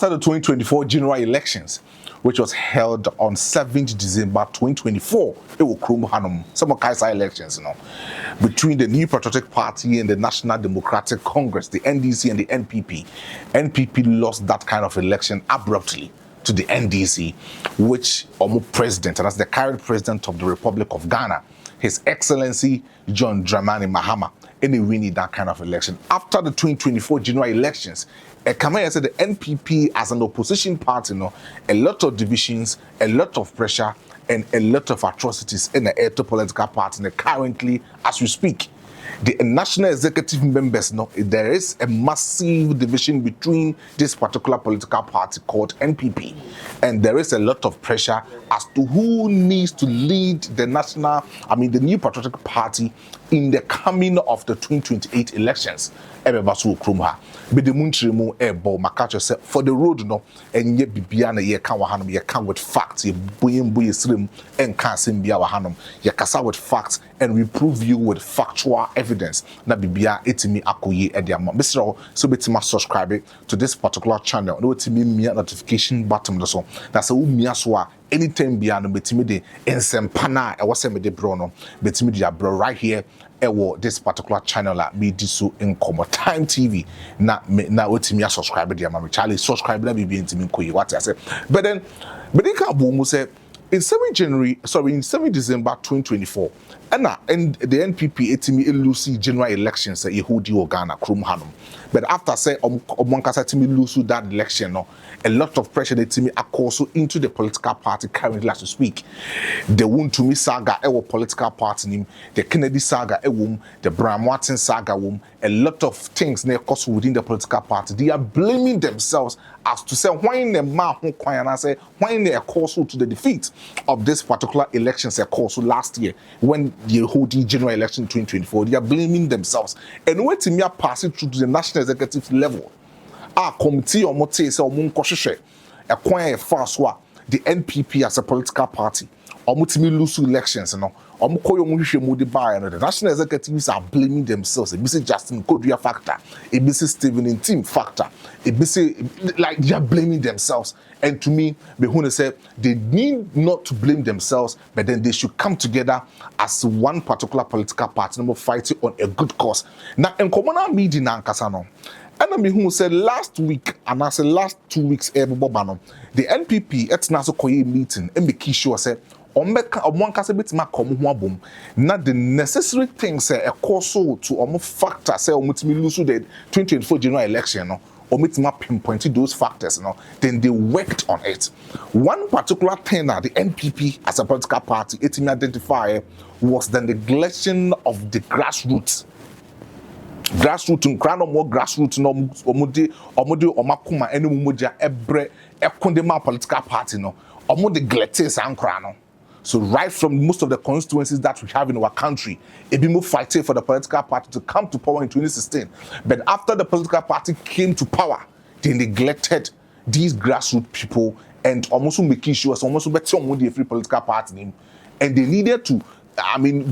after the 2024 general elections, which was held on 7th December 2024, it will Krum Hanum, some of Kaisa elections, between the New Patriotic Party and the National Democratic Congress, the NDC and the NPP. NPP lost that kind of election abruptly to the NDC, which president, and that's the current president of the Republic of Ghana, His Excellency John Dramani Mahama, winning that kind of election. After the 2024 general elections, Kamaya said the NPP as an opposition party, a lot of divisions, a lot of pressure, and a lot of atrocities in the political party. And currently, as we speak, the national executive members, there is a massive division between this particular political party called NPP. And there is a lot of pressure as to who needs to lead the the New Patriotic Party in the coming of the 2028 elections. But the Muntrimu ebo makacho say for the road and ye bibiana ye kan wahanum ye kan with facts ye buyin slim and kan simbia wahanum ye kasa with facts and we prove you with factual evidence na bibia etimi akoye ediama. Mr. So betima subscribe to this particular channel no etimi mia notification button so that's a umia so anytime bia no betimi de ensempana e wase me de bro no betimi de bro right here this particular channel la be diso in Time TV na wetimi subscribe there ma Charlie subscribe na bibi ntimi koyi what I say but then ka bo say in 7 December 2024 and the NPP etimi elusi general elections say Yehudi Ghana Krum Hanum but after say omonkasa timi lose that election a lot of pressure etimi also into the political party currently as we speak. The Wontumi saga ewo political party nim, the Kennedy saga ewum, the Bram Watson saga wum, a lot of things na cause within the political party. They are blaming themselves as to say why the man who kwanya say why they are cause to the defeat of this particular elections a cause last year when the whole general election 2024. They are blaming themselves and when to me pass it through to the national executive level. Committee or mote say omunkoshwe ekwan e faswa the NPP as a political party omutimi lose elections omukoyo muhwehwe mu de buy the national executives are blaming themselves ebisi Justin Kodua factor ebisi Stephen Ntim factor ebisi like they are blaming themselves and to me behune say they need not to blame themselves but then they should come together as one particular political party fighting on a good cause na enkomona media na nkasa no. And who said last week, and I said last 2 weeks, the NPP at Naso Koye meeting, and make sure said, one case bit ma come boom. Not the necessary things say a course to factor say lose the 2024 general election, or pinpointed those factors, then they worked on it. One particular thing that the NPP as a political party, it identify was the neglection of the grassroots. Grassroots more grassroots omudi omakuma ene mumoja ebre ekondema political party omudi glete sankra. So right from most of the constituencies that we have in our country, Ebimo fighting for the political party to come to power in 2016. But after the political party came to power, they neglected these grassroots people and almost making sure almost better on the free political party name. And they needed to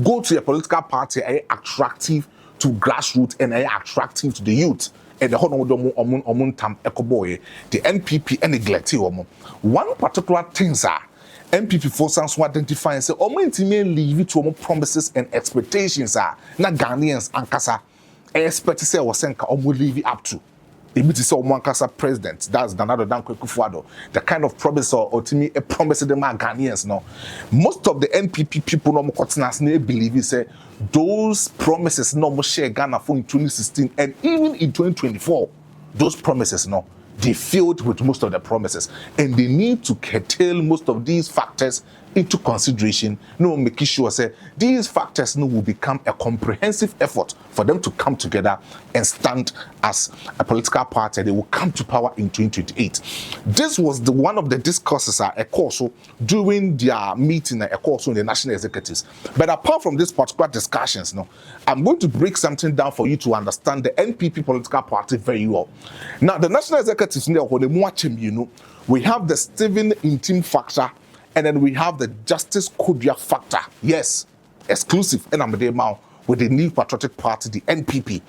go to a political party attractive to grassroots and attractive to the youth. And the whole the NPP and neglect one particular things are NPP forces to identify and say, leave it to promises and expectations are not Ghanaians and Kasa expect to say or leave it up to. If it is one Kasa president, that's another than Kufuado. The kind of promise or to me a promise them are Ghanaians. Most of the NPP people believe it say those promises no share Ghana for in 2016 and even in 2024. Those promises they failed with most of the promises and they need to curtail most of these factors into consideration, making sure say these factors will become a comprehensive effort for them to come together and stand as a political party. They will come to power in 2028. This was one of the discussions during their meeting in the national executives. But apart from these particular discussions, I'm going to break something down for you to understand the NPP political party very well. Now, the national executives, we have the Stephen Ntim factor. And then we have the Justice Kodua factor. Yes, exclusive. And I'm there with the New Patriotic Party, the NPP.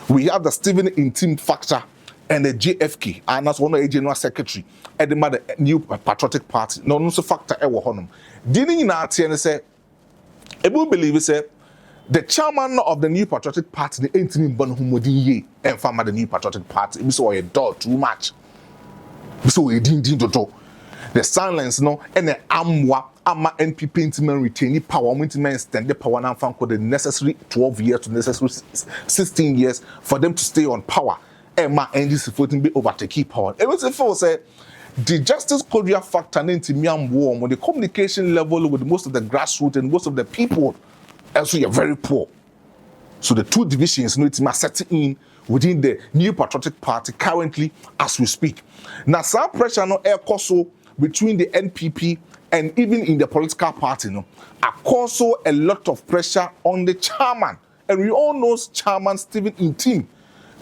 We have the Stephen Ntim factor. and the JFK, and that's one of the general secretary, and the New Patriotic Party. No, no, so factor ever honum. Didn't you not say, I will believe it, the chairman of the New Patriotic Party, the intimate Bonhumodi, and farmer the New Patriotic Party, it saw a dog too much. So he didn't do the silence, no, and the Amwa, Ama NPP intimate retain power, intimate extend the power now for the necessary 12 years to necessary 16 years for them to stay on power. And my NGC voting be overtake power. It was a force said the Justice Korea factor into Miam war on the communication level with most of the grassroots and most of the people. Also, you're very poor. So the two divisions need to set in within the New Patriotic Party currently as we speak. Now, some pressure no air also between the NPP and even in the political party, no, are also a lot of pressure on the chairman. And we all know Chairman Stephen Ntim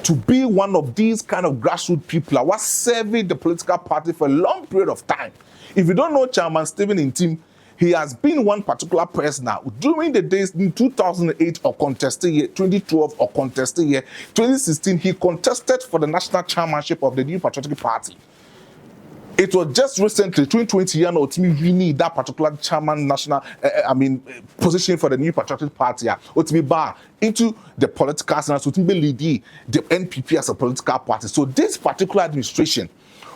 to be one of these kind of grassroots people who was serving the political party for a long period of time. If you don't know Chairman Stephen Ntim, he has been one particular person now during the days in 2008 or contested year, 2012 or contested year, 2016, he contested for the national chairmanship of the New Patriotic Party. It was just recently, 2020 year, we need that particular chairman national, position for the New Patriotic Party, to bar into the political sense, to lead the NPP as a political party. So this particular administration,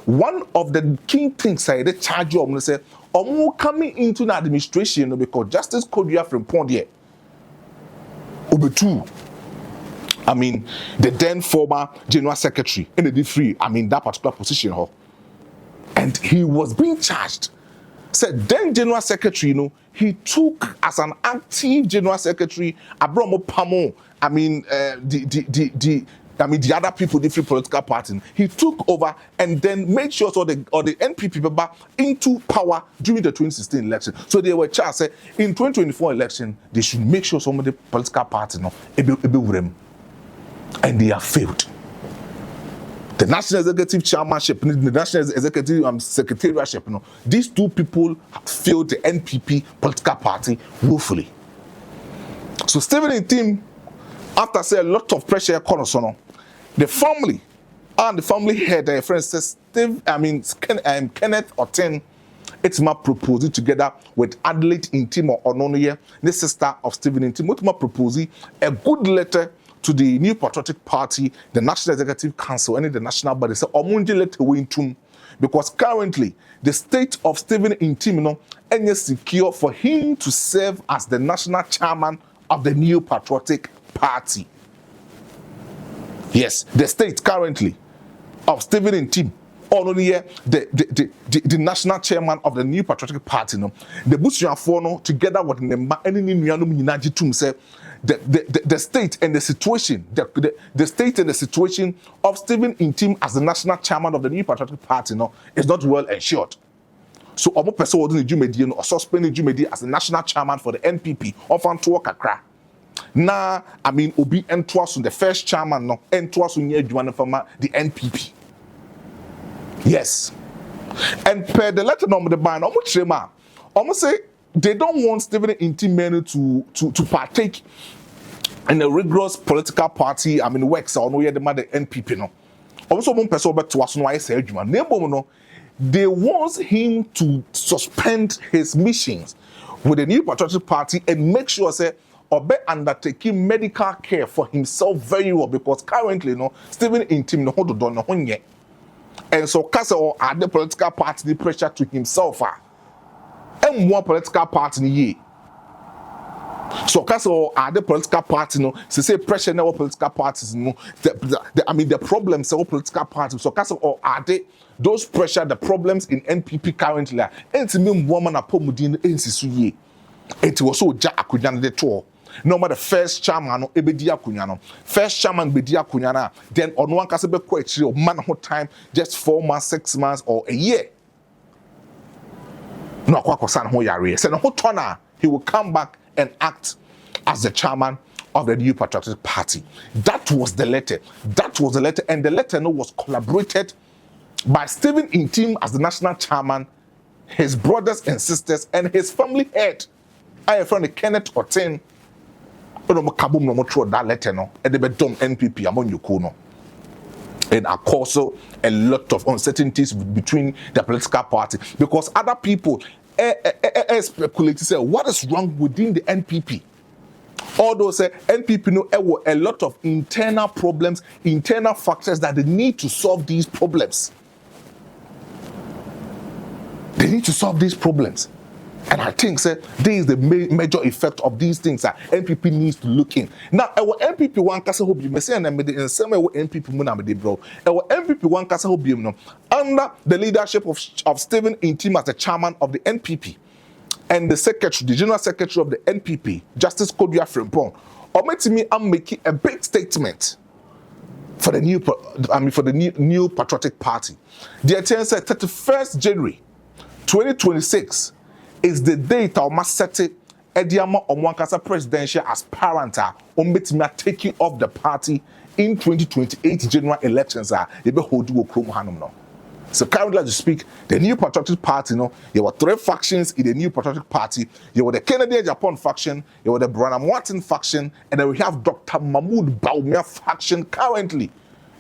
one of the key things I charge you, say, coming into the administration because Justice Korea from Pondier, Obetu, the then former General Secretary in the free, that particular position, and he was being charged. Said then General Secretary, he took as an active General Secretary Abramo Pamo, the other people, different political parties. He took over and then made sure so the NPP member into power during the 2016 election. So they were charged, say, in 2024 election, they should make sure some of the political parties, and they have failed. The National Executive Chairmanship, the National Executive Secretariatship, these two people failed the NPP political party woefully. So Stephen Ntim, after say a lot of pressure, the family and the family head, their friend says, Kenneth Oten, it's my proposal together with Adelaide Ntim or Ononoye, the sister of Stephen Ntim, it's my proposal, a good letter to the New Patriotic Party, the National Executive Council, and the national body. So, because currently the state of Stephen Ntim is secure for him to serve as the national chairman of the New Patriotic Party. Yes, the state currently of Stephen Ntim, the national chairman of the New Patriotic Party, the Busuafono together with the state and the situation, the state and the situation of Stephen Ntim as the national chairman of the New Patriotic Party is not well ensured. So, Omo person who didn't or suspended Jumedi as the national chairman for the NPP of Antua Kakra. Now, Obi Entwas, the first chairman, Entwas near Juan Fama, the NPP. Yes. And per the letter number the ban, almost say they don't want Stephen Ntim to partake in a rigorous political party, works or no the NPP. Also, one person but to us no I say they want him to suspend his missions with the New Patriotic Party and make sure say Obe undertaking medical care for himself very well because currently Stephen Ntim no hold on no yet. And so Kasa or other political party the pressure to himself and one political party ye. So Kasa or other political party say pressure no political parties the problems of political parties. So Kasa or other those pressure the problems in NPP currently and to me woman apomudin ensisu ye. It was so ja akunya the tour. No matter the first chairman ebedia kunyano. First chairman bedia kunyana. Then on one kasebe kwetri man whole time just 4 months, 6 months or a year. No kwakosan ho yare. Say no tona he will come back and act as the chairman of the New Patriotic Party. That was the letter. That was the letter, and the letter was collaborated by Stephen Ntim as the national chairman, his brothers and sisters, and his family head. I am from Kenneth Oten. That letter and the bedom NPP among you kuno. and are also a lot of uncertainties between the political party, because other people speculate say what is wrong within the NPP. Although say NPP know a lot of internal problems, internal factors that they need to solve these problems. They need to solve these problems. And I think say this is the major effect of these things that NPP needs to look in. Now, our NPP one kasa hobi me say na me in some way NPP mu na me dey bro. Our NPP one kasa hobi no under the leadership of Stephen Ntim as the chairman of the NPP and the secretary, the general secretary of the NPP, Justice Kodua Frimpong, ometimi am making a big statement for the new patriotic party. The attention said 31st January 2026 is the date I must set it Ediama Omwankasa presidential aspirant ometimi taking off the party in 2028 general elections they be hold you Krom Hanum no. So currently as you speak, the new patriotic party, there were 3 factions in the new patriotic party. There were the Kennedy Japan faction, there were the Branham Watson faction, and then we have Dr. Mahmoud Bawumia faction currently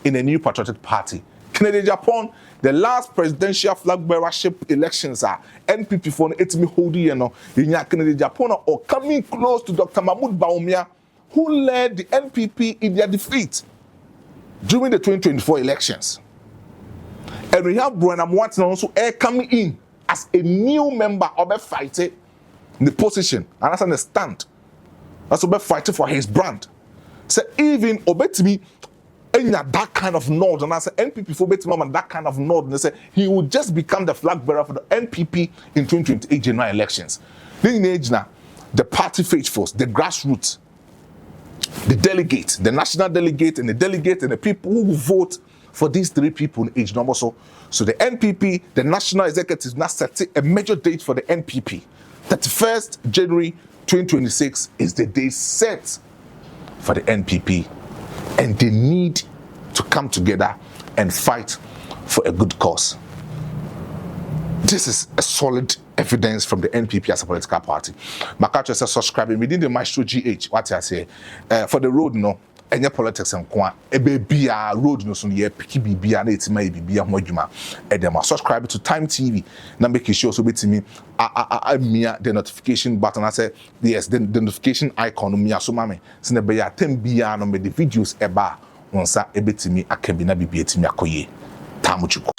in the new patriotic party. Kennedy Japan, the last presidential flag bearership elections are NPP for etimi holding in Kennedy Japan or coming close to Dr. Mahmoud Bawumia, who led the NPP in their defeat during the 2024 elections. And we have Branham Watson also coming in as a new member of a fighter in the position and as a stand. That's a fighter for his brand. So even Obetimi that kind of nod, and I say NPP for Obetimi and that kind of nod, and they say he will just become the flag bearer for the NPP in 2028 general elections. Then age now, the party faithfuls, the grassroots, the delegates, the national delegate and the people who vote for these 3 people in age number. So the NPP, the national executive, now setting a major date for the NPP. 31st January 2026 is the day set for the NPP, and they need to come together and fight for a good cause. This is a solid evidence from the NPP as a political party. Makacho says subscribing within the Maestro GH. What I say for the road, any politics and kwa be a road no so ye piki bibia na etima bibia ho adwuma edema. Subscribe to Time TV na make sure so betimi the notification button. I say yes, the notification icon me so mame se na be ya tem bia no me the videos eba onsa ebetimi akabi na bibia etimi akoye tamuchuko.